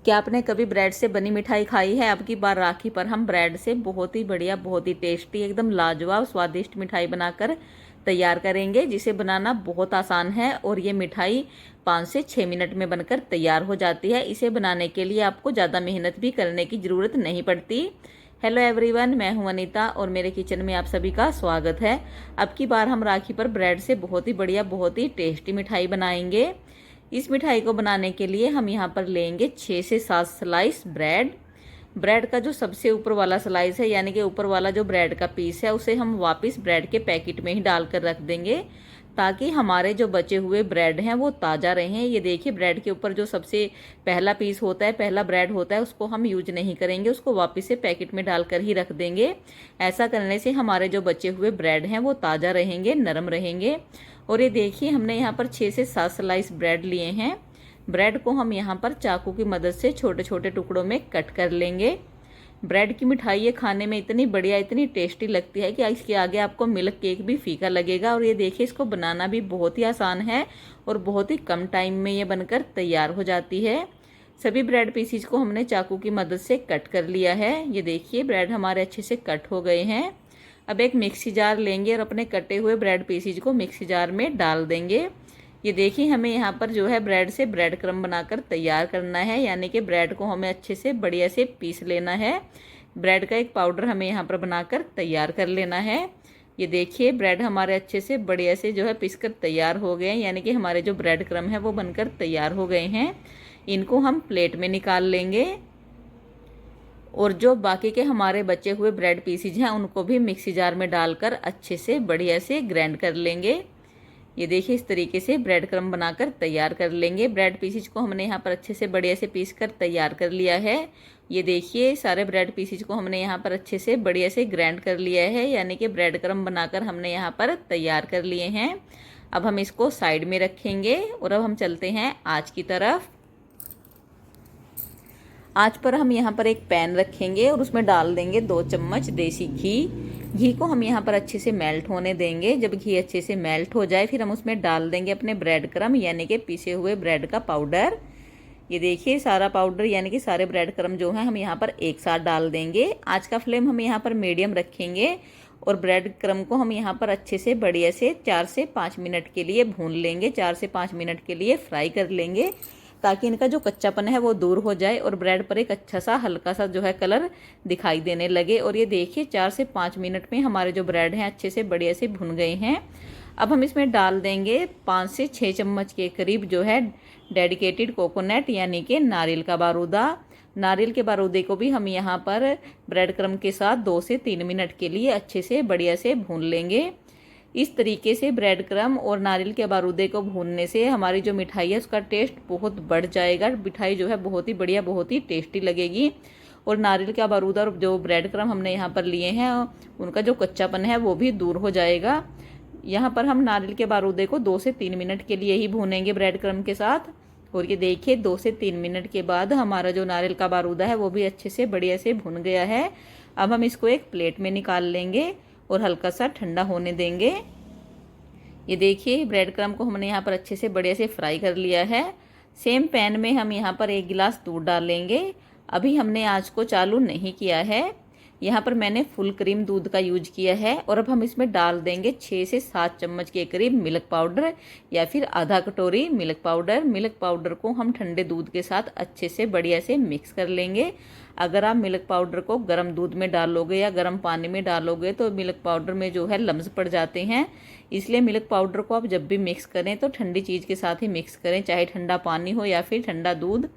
क्या आपने कभी ब्रेड से बनी मिठाई खाई है? अब की बार राखी पर हम ब्रेड से बहुत ही बढ़िया, बहुत ही टेस्टी, एकदम लाजवाब स्वादिष्ट मिठाई बनाकर तैयार करेंगे, जिसे बनाना बहुत आसान है और ये मिठाई 5 से 6 मिनट में बनकर तैयार हो जाती है। इसे बनाने के लिए आपको ज़्यादा मेहनत भी करने की ज़रूरत नहीं पड़ती। हेलो एवरीवन, मैं हूं अनीता और मेरे किचन में आप सभी का स्वागत है। अब की बार हम राखी पर ब्रेड से बहुत ही बढ़िया, बहुत ही टेस्टी मिठाई बनाएंगे। इस मिठाई को बनाने के लिए हम यहाँ पर लेंगे 6 से 7 स्लाइस ब्रेड। ब्रेड का जो सबसे ऊपर वाला स्लाइस है, यानी कि ऊपर वाला जो ब्रेड का पीस है, उसे हम वापस ब्रेड के पैकेट में ही डालकर रख देंगे, ताकि हमारे जो बचे हुए ब्रेड हैं वो ताज़ा रहें। ये देखिए, ब्रेड के ऊपर जो सबसे पहला पीस होता है, पहला ब्रेड होता है, उसको हम यूज नहीं करेंगे, उसको वापस से पैकेट में डालकर ही रख देंगे। ऐसा करने से हमारे जो बचे हुए ब्रेड हैं वो ताज़ा रहेंगे, नरम रहेंगे। और ये देखिए, हमने यहाँ पर 6 से 7 स्लाइस ब्रेड लिए हैं। ब्रेड को हम यहाँ पर चाकू की मदद से छोटे छोटे टुकड़ों में कट कर लेंगे। ब्रेड की मिठाई ये खाने में इतनी बढ़िया, इतनी टेस्टी लगती है कि इसके आगे आपको मिल्क केक भी फीका लगेगा। और ये देखिए, इसको बनाना भी बहुत ही आसान है और बहुत ही कम टाइम में ये बनकर तैयार हो जाती है। सभी ब्रेड पीसीज को हमने चाकू की मदद से कट कर लिया है। ये देखिए, ब्रेड हमारे अच्छे से कट हो गए हैं। अब एक मिक्सी जार लेंगे और अपने कटे हुए ब्रेड पीसीज को मिक्सी जार में डाल देंगे। ये देखिए, हमें यहाँ पर जो है ब्रेड से ब्रेड क्रम्ब बनाकर तैयार करना है, यानी कि ब्रेड को हमें अच्छे से बढ़िया से पीस लेना है। ब्रेड का एक पाउडर हमें यहाँ पर बनाकर तैयार कर लेना है। ये देखिए, ब्रेड हमारे अच्छे से बढ़िया से जो है पीसकर तैयार हो गए हैं, यानी कि हमारे जो ब्रेड क्रम्ब है वो बनकर तैयार हो गए हैं। इनको हम प्लेट में निकाल लेंगे और जो बाकी के हमारे बचे हुए ब्रेड पीसीज हैं उनको भी मिक्सी जार में डालकर अच्छे से बढ़िया से ग्राइंड कर लेंगे। ये देखिए, इस तरीके से ब्रेड क्रम्ब बनाकर तैयार कर लेंगे। ब्रेड पीसीज को हमने यहाँ पर अच्छे से बढ़िया से पीस कर तैयार कर लिया है। ये देखिए, सारे ब्रेड पीसीज को हमने यहाँ पर अच्छे से बढ़िया से ग्राइंड कर लिया है, यानी कि ब्रेड क्रम्ब बनाकर हमने यहाँ पर तैयार कर लिए हैं। अब हम इसको साइड में रखेंगे और अब हम चलते हैं आँच की तरफ। आँच पर हम यहाँ पर एक पैन रखेंगे और उसमें डाल देंगे 2 चम्मच देसी घी। घी को हम यहाँ पर अच्छे से मेल्ट होने देंगे। जब घी अच्छे से मेल्ट हो जाए, फिर हम उसमें डाल देंगे अपने ब्रेड क्रम्ब, यानी कि पीसे हुए ब्रेड का पाउडर। ये देखिए, सारा पाउडर यानी कि सारे ब्रेड क्रम्ब जो हैं हम यहाँ पर एक साथ डाल देंगे। आँच का फ्लेम हम यहाँ पर मीडियम रखेंगे और ब्रेड क्रम्ब को हम यहाँ पर अच्छे से बढ़िया से 4 से 5 मिनट के लिए भून लेंगे, 4 से 5 मिनट के लिए फ्राई कर लेंगे, ताकि इनका जो कच्चापन है वो दूर हो जाए और ब्रेड पर एक अच्छा सा हल्का सा जो है कलर दिखाई देने लगे। और ये देखिए, 4 से 5 मिनट में हमारे जो ब्रेड हैं अच्छे से बढ़िया से भुन गए हैं। अब हम इसमें डाल देंगे 5 से 6 चम्मच के करीब जो है डेडिकेटेड कोकोनट, यानी कि नारियल का बारूदा। नारियल के बारूदे को भी हम यहाँ पर ब्रेड क्रम्ब के साथ 2 से 3 मिनट के लिए अच्छे से बढ़िया से भून लेंगे। इस तरीके से ब्रेड क्रम्ब और नारियल के बारूदे को भूनने से हमारी जो मिठाई है उसका टेस्ट बहुत बढ़ जाएगा। मिठाई जो है बहुत ही बढ़िया, बहुत ही टेस्टी लगेगी। और नारियल का बारूदा और जो ब्रेड क्रम्ब हमने यहाँ पर लिए हैं उनका जो कच्चापन है वो भी दूर हो जाएगा। यहाँ पर हम नारियल के बारूदे को 2 से 3 मिनट के लिए ही भूनेंगे ब्रेड क्रम्ब के साथ। और ये देखिए, 2 से 3 मिनट के बाद हमारा जो नारियल का बारूदा है वो भी अच्छे से बढ़िया से भुन गया है। अब हम इसको एक प्लेट में निकाल लेंगे और हल्का सा ठंडा होने देंगे। ये देखिए, ब्रेड क्रम्ब को हमने यहाँ पर अच्छे से बढ़िया से फ्राई कर लिया है। सेम पैन में हम यहाँ पर 1 गिलास दूध डालेंगे। अभी हमने आँच को चालू नहीं किया है। यहाँ पर मैंने फुल क्रीम दूध का यूज किया है। और अब हम इसमें डाल देंगे 6 से 7 चम्मच के करीब मिल्क पाउडर, या फिर आधा कटोरी मिल्क पाउडर। मिल्क पाउडर को हम ठंडे दूध के साथ अच्छे से बढ़िया से मिक्स कर लेंगे। अगर आप मिल्क पाउडर को गर्म दूध में डालोगे या गर्म पानी में डालोगे तो मिल्क पाउडर में जो है लम्स पड़ जाते हैं। इसलिए मिल्क पाउडर को आप जब भी मिक्स करें तो ठंडी चीज़ के साथ ही मिक्स करें, चाहे ठंडा पानी हो या फिर ठंडा दूध।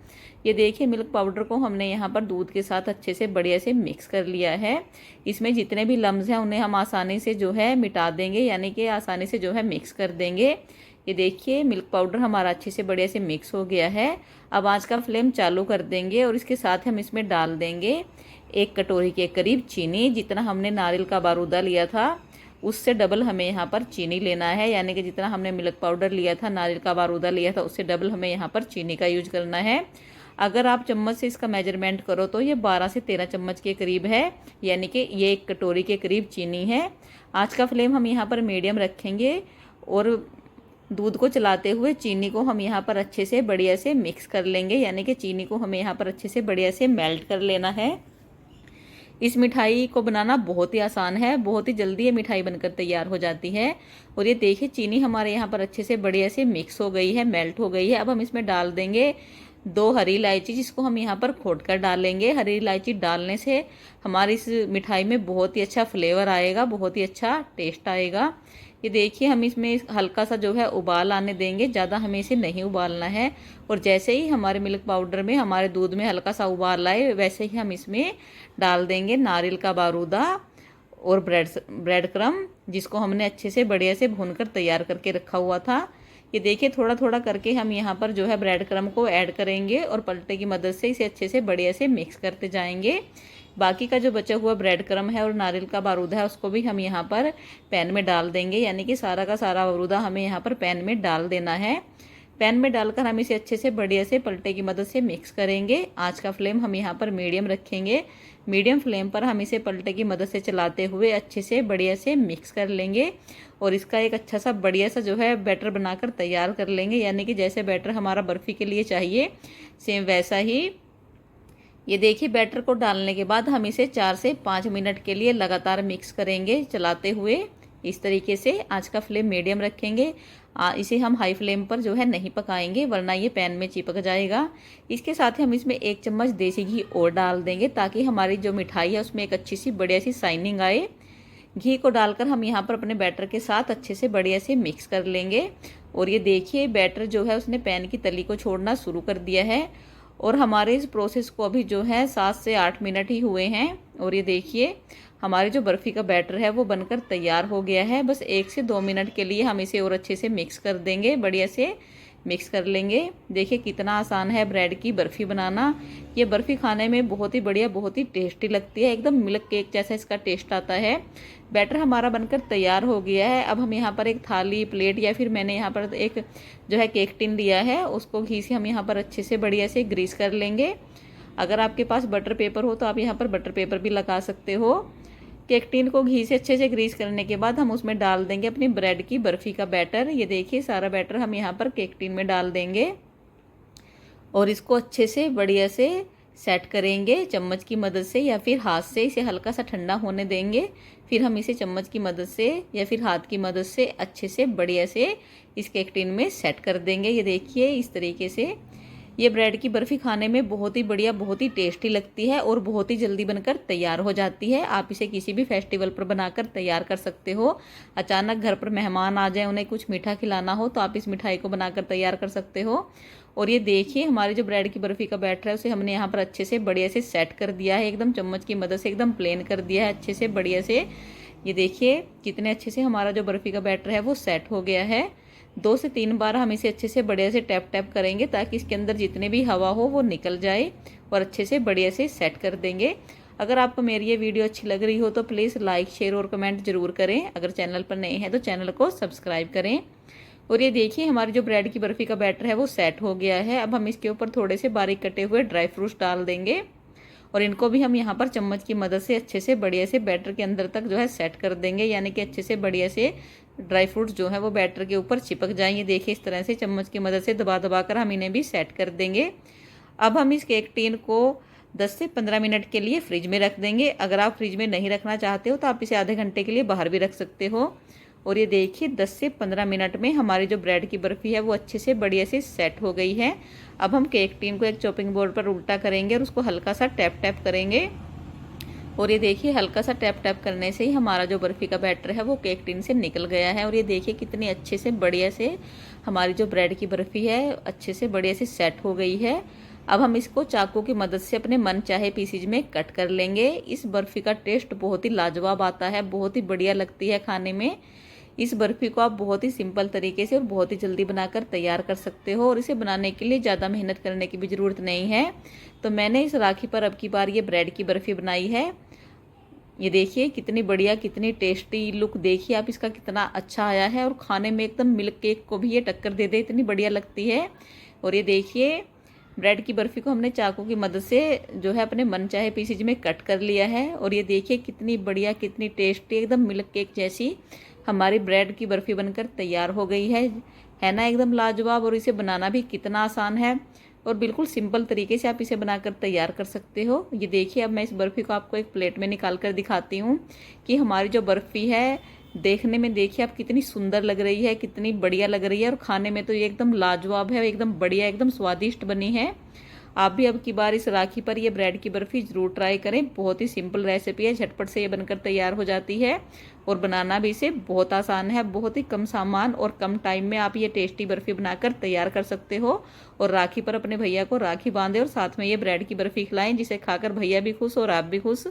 ये देखिए, मिल्क पाउडर को हमने यहाँ पर दूध के साथ अच्छे से बढ़िया से मिक्स कर लिया है। इसमें जितने भी लम्स हैं उन्हें हम आसानी से जो है मिटा देंगे, यानी कि आसानी से जो है मिक्स कर देंगे। ये देखिए, मिल्क पाउडर हमारा अच्छे से बढ़िया से मिक्स हो गया है। अब आँच का फ्लेम चालू कर देंगे और इसके साथ हम इसमें डाल देंगे 1 कटोरी के करीब चीनी। जितना हमने नारियल का बारूदा लिया था उससे डबल हमें यहाँ पर चीनी लेना है, यानी कि जितना हमने मिल्क पाउडर लिया था, नारियल का बारूदा लिया था, उससे डबल हमें यहाँ पर चीनी का यूज करना है। अगर आप चम्मच से इसका मेजरमेंट करो तो ये 12 से 13 चम्मच के करीब है, यानी कि ये 1 कटोरी के करीब चीनी है। आँच का फ्लेम हम यहाँ पर मीडियम रखेंगे और दूध को चलाते हुए चीनी को हम यहाँ पर अच्छे से बढ़िया से मिक्स कर लेंगे, यानी कि चीनी को हमें यहाँ पर अच्छे से बढ़िया से मेल्ट कर लेना है। इस मिठाई को बनाना बहुत ही आसान है, बहुत ही जल्दी ये मिठाई बनकर तैयार हो जाती है। और ये देखिए चीनी हमारे यहाँ पर अच्छे से बढ़िया से मिक्स हो गई है, मेल्ट हो गई है। अब हम इसमें डाल देंगे 2 हरी इलायची, जिसको हम यहाँ पर खोद कर डालेंगे। हरी इलायची डालने से हमारी इस मिठाई में बहुत ही अच्छा फ्लेवर आएगा, बहुत ही अच्छा टेस्ट आएगा। ये देखिए हम इसमें हल्का सा जो है उबाल आने देंगे, ज़्यादा हमें इसे नहीं उबालना है। और जैसे ही हमारे मिल्क पाउडर में, हमारे दूध में हल्का सा उबाल आए, वैसे ही हम इसमें डाल देंगे नारियल का बारूदा और ब्रेड क्रम, जिसको हमने अच्छे से बढ़िया से भूनकर तैयार करके रखा हुआ था। ये देखिए थोड़ा थोड़ा करके हम यहाँ पर जो है ब्रेड क्रम को ऐड करेंगे और पलटे की मदद से इसे अच्छे से बढ़िया से मिक्स करते जाएंगे। बाकी का जो बचा हुआ ब्रेड क्रम है और नारियल का बारूदा है, उसको भी हम यहाँ पर पैन में डाल देंगे, यानी कि सारा का सारा बारूदा हमें यहाँ पर पैन में डाल देना है। पैन में डालकर हम इसे अच्छे से बढ़िया से पलटे की मदद से मिक्स करेंगे। आँच का फ्लेम हम यहाँ पर मीडियम रखेंगे। मीडियम फ्लेम पर हम इसे पलटे की मदद से चलाते हुए अच्छे से बढ़िया से मिक्स कर लेंगे और इसका एक अच्छा सा बढ़िया सा जो है बैटर बनाकर तैयार कर लेंगे, यानी कि जैसे बैटर हमारा बर्फ़ी के लिए चाहिए सेम वैसा ही। ये देखिए बैटर को डालने के बाद हम इसे 4 से 5 मिनट के लिए लगातार मिक्स करेंगे चलाते हुए। इस तरीके से आँच का फ्लेम मीडियम रखेंगे। इसे हम हाई फ्लेम पर जो है नहीं पकाएंगे, वरना ये पैन में चिपक जाएगा। इसके साथ ही हम इसमें 1 चम्मच देसी घी और डाल देंगे, ताकि हमारी जो मिठाई है उसमें एक अच्छी सी बढ़िया सी शाइनिंग आए। घी को डालकर हम यहाँ पर अपने बैटर के साथ अच्छे से बढ़िया से मिक्स कर लेंगे। और ये देखिए बैटर जो है उसने पैन की तली को छोड़ना शुरू कर दिया है और हमारे इस प्रोसेस को अभी जो है 7 से 8 मिनट ही हुए हैं। और ये देखिए हमारी जो बर्फ़ी का बैटर है वो बनकर तैयार हो गया है। बस 1 से 2 मिनट के लिए हम इसे और अच्छे से मिक्स कर देंगे, बढ़िया से मिक्स कर लेंगे। देखिए कितना आसान है ब्रेड की बर्फ़ी बनाना। ये बर्फ़ी खाने में बहुत ही बढ़िया, बहुत ही टेस्टी लगती है, एकदम मिल्क केक जैसा इसका टेस्ट आता है। बैटर हमारा बनकर तैयार हो गया है। अब हम यहाँ पर एक थाली, प्लेट या फिर मैंने यहाँ पर एक जो है केक टिन लिया है, उसको घी से हम यहाँ पर अच्छे से बढ़िया से ग्रीस कर लेंगे। अगर आपके पास बटर पेपर हो तो आप यहाँ पर बटर पेपर भी लगा सकते हो। केक टिन को घी से अच्छे से ग्रीस करने के बाद हम उसमें डाल देंगे अपनी ब्रेड की बर्फ़ी का बैटर। ये देखिए सारा बैटर हम यहाँ पर केक टिन में डाल देंगे और इसको अच्छे से बढ़िया से सेट करेंगे चम्मच की मदद से या फिर हाथ से। इसे हल्का सा ठंडा होने देंगे, फिर हम इसे चम्मच की मदद से या फिर हाथ की मदद से अच्छे से बढ़िया से इस केक टिन में सेट कर देंगे। ये देखिए इस तरीके से ये ब्रेड की बर्फ़ी खाने में बहुत ही बढ़िया, बहुत ही टेस्टी लगती है और बहुत ही जल्दी बनकर तैयार हो जाती है। आप इसे किसी भी फेस्टिवल पर बनाकर तैयार कर सकते हो। अचानक घर पर मेहमान आ जाए, उन्हें कुछ मीठा खिलाना हो, तो आप इस मिठाई को बनाकर तैयार कर सकते हो। और ये देखिए हमारी जो ब्रेड की बर्फ़ी का बैटर है उसे हमने यहाँ पर अच्छे से बढ़िया से सेट कर दिया है, एकदम चम्मच की मदद से एकदम प्लेन कर दिया है अच्छे से बढ़िया से। ये देखिए कितने अच्छे से हमारा जो बर्फ़ी का बैटर है वो सेट हो गया है। 2 से 3 बार हम इसे अच्छे से बढ़िया से टैप टैप करेंगे, ताकि इसके अंदर जितने भी हवा हो वो निकल जाए और अच्छे से बढ़िया से सेट कर देंगे। अगर आपको मेरी ये वीडियो अच्छी लग रही हो तो प्लीज़ लाइक, शेयर और कमेंट ज़रूर करें। अगर चैनल पर नए हैं तो चैनल को सब्सक्राइब करें। और ये देखिए हमारी जो ब्रेड की बर्फ़ी का बैटर है वो सेट हो गया है। अब हम इसके ऊपर थोड़े से बारीक कटे हुए ड्राई फ्रूट्स डाल देंगे और इनको भी हम यहाँ पर चम्मच की मदद से अच्छे से बढ़िया से बैटर के अंदर तक जो है सेट कर देंगे, यानी कि अच्छे से बढ़िया से ड्राई फ्रूट्स जो है वो बैटर के ऊपर चिपक जाएंगे। देखिए इस तरह से चम्मच की मदद से दबा दबा कर हम इन्हें भी सेट कर देंगे। अब हम इस केक टिन को 10 से 15 मिनट के लिए फ्रिज में रख देंगे। अगर आप फ्रिज में नहीं रखना चाहते हो तो आप इसे आधे घंटे के लिए बाहर भी रख सकते हो। और ये देखिए 10 से 15 मिनट में हमारी जो ब्रेड की बर्फ़ी है वो अच्छे से बढ़िया से सेट हो गई है। अब हम केक टिन को एक चॉपिंग बोर्ड पर उल्टा करेंगे और उसको हल्का सा टैप टैप करेंगे। और ये देखिए हल्का सा टैप टैप करने से ही हमारा जो बर्फ़ी का बैटर है वो केक टिन से निकल गया है। और ये देखिए कितनी अच्छे से बढ़िया से हमारी जो ब्रेड की बर्फ़ी है अच्छे से बढ़िया से सेट हो गई है। अब हम इसको चाकू की मदद से अपने मन चाहे पीसीज में कट कर लेंगे। इस बर्फ़ी का टेस्ट बहुत ही लाजवाब आता है, बहुत ही बढ़िया लगती है खाने में। इस बर्फ़ी को आप बहुत ही सिंपल तरीके से और बहुत ही जल्दी बनाकर तैयार कर सकते हो और इसे बनाने के लिए ज़्यादा मेहनत करने की भी ज़रूरत नहीं है। तो मैंने इस राखी पर अब की बार ये ब्रेड की बर्फ़ी बनाई है। ये देखिए कितनी बढ़िया, कितनी टेस्टी लुक देखिए आप इसका कितना अच्छा आया है और खाने में एकदम मिल्क केक को भी ये टक्कर दे दे, इतनी बढ़िया लगती है। और ये देखिए ब्रेड की बर्फ़ी को हमने चाकू की मदद से जो है अपने मन चाहे पीसीज में कट कर लिया है। और ये देखिए कितनी बढ़िया, कितनी टेस्टी, एकदम मिल्क केक जैसी हमारी ब्रेड की बर्फ़ी बनकर तैयार हो गई है। है ना एकदम लाजवाब। और इसे बनाना भी कितना आसान है और बिल्कुल सिंपल तरीके से आप इसे बनाकर तैयार कर सकते हो। ये देखिए, अब मैं इस बर्फ़ी को आपको एक प्लेट में निकाल कर दिखाती हूँ कि हमारी जो बर्फ़ी है देखने में देखिए आप कितनी सुंदर लग रही है, कितनी बढ़िया लग रही है। और खाने में तो ये एकदम लाजवाब है, एकदम बढ़िया, एकदम स्वादिष्ट बनी है। आप भी अब की बार इस राखी पर ये ब्रेड की बर्फ़ी ज़रूर ट्राई करें। बहुत ही सिंपल रेसिपी है, झटपट से ये बनकर तैयार हो जाती है और बनाना भी इसे बहुत आसान है। बहुत ही कम सामान और कम टाइम में आप ये टेस्टी बर्फ़ी बनाकर तैयार कर सकते हो। और राखी पर अपने भैया को राखी बांधें और साथ में ये ब्रेड की बर्फ़ी खिलाएं, जिसे खाकर भैया भी खुश और आप भी खुश।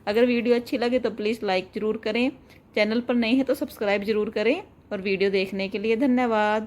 अगर वीडियो अच्छी लगे तो प्लीज़ लाइक ज़रूर करें। चैनल पर नए हैं तो सब्सक्राइब ज़रूर करें। और वीडियो देखने के लिए धन्यवाद।